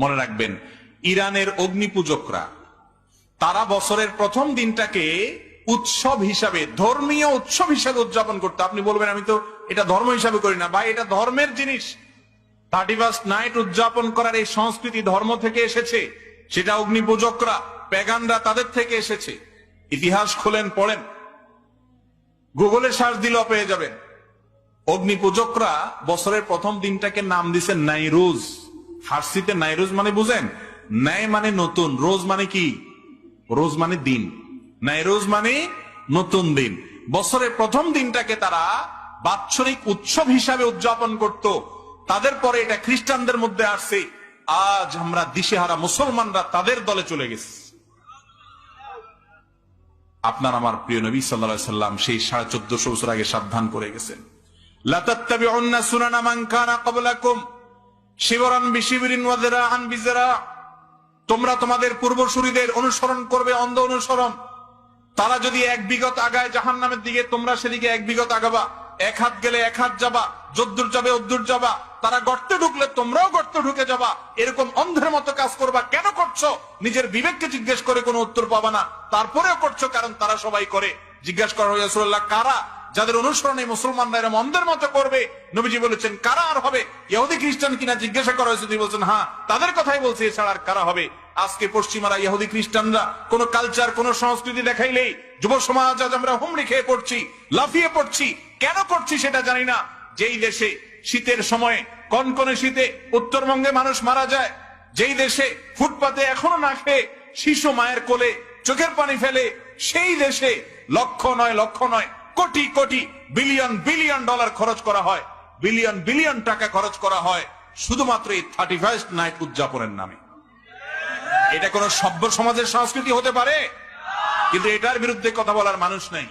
মনে রাখবেন, ইরানের অগ্নিপূজকরা তারা বছরের প্রথম দিনটাকে উৎসব হিসাবে, ধর্মীয় উৎসব হিসাবে উদযাপন করতো। আপনি বলবেন আমি তো এটা ধর্ম হিসাবে করি না। ভাই, এটা ধর্মের জিনিস। 31st নাইট উদযাপন করার এই সংস্কৃতি ধর্ম থেকে এসেছে। সেটা অগ্নিপূজকরা, প্যাগানরা, তাদের থেকে এসেছে। ইতিহাস খোলেন, পড়েন, গুগলে সার্চ দিলেও পেয়ে যাবেন। অগ্নিপূজকরা বছরের প্রথম দিনটাকে নাম দিয়েছে নাইরুজ। ফার্সিতে নাইরুজ মানে বুঝেন? ন্যায় মানে নতুন, রোজ মানে কি? রোজ মানে দিন, নাইরুজ মানে নতুন দিন। বছরের প্রথম দিনটাকে তারা বাৎসরিক উৎসব হিসাবে উদযাপন করত। তাদের পরে এটা খ্রিস্টানদের মধ্যে আসছে। আজ আমরা দিশেহারা মুসলমানরা তাদের দলে চলে গেছি। আপনার আমার প্রিয় নবী সাল্লাল্লাহু আলাইহি সাল্লাম সেই 1450 বছর আগে সাবধান করে গেছেন, লা তাত্তাবিউন্না সুনানা মান কানা ক্বাবলাকুম শিবরান বিশিবরিন ওয়া যিরাআন বিযিরা। তোমরা তোমাদের পূর্বসূরীদের অনুসরণ করবে, অন্ধ অনুসরণ। তারা যদি 1 বিঘত আগায় জাহান্নামের দিকে, তোমরা সেদিকে 1 বিঘত আগাবা। 1 হাত গেলে 1 হাত যাবা, যদ্দূর যাবে অদ্দূর যাবা। তারা গর্তে ঢুকলে তোমরাও গর্তে ঢুকে যাবা। এরকম অন্ধের মতো কাজ করবা। কেন করছো? নিজের বিবেককে জিজ্ঞেস করে কোনো উত্তর পাবা না, তারপরেও করছো কারণ তারা সবাই করে। জিজ্ঞাসা করা হয়েছে, রাসূলুল্লাহ, কারা যাদের অনুসরণে মুসলমানরা এরকম অন্ধের মতো করবে? নবীজি বলেছেন, কারা আর হবে? ইহুদি খ্রিস্টান কিনা জিজ্ঞাসা করা হয়েছে, তিনি বলছেন হ্যাঁ, তাদের কথাই বলছে, এছাড়া আর কারা হবে? আজকে পশ্চিমারা, ইহুদি খ্রিস্টানরা কোন কালচার, কোন সংস্কৃতি দেখাইলেই যুব সমাজ আজ আমরা হুমড়ি খেয়ে পড়ছি, লাফিয়ে পড়ছি। কেন পড়ছি সেটা জানি না। যেই দেশে শীতের সময়ে, কনকনে শীতে উত্তরবঙ্গে মানুষ মারা যায়, যেই দেশে ফুটপাতে এখনো না খেয়ে শিশু মায়ের কোলে চোখের পানি ফেলে, সেই দেশে লক্ষ নয় crore crore billion billion dollar খরচ করা হয়, বিলিয়ন বিলিয়ন টাকা খরচ করা হয় শুধুমাত্র এই 31st নাইট উদযাপনের নামে। এটা কোন সভ্য সমাজের সংস্কৃতি হতে পারে? কিন্তু এটার বিরুদ্ধে কথা বলার মানুষ নাই।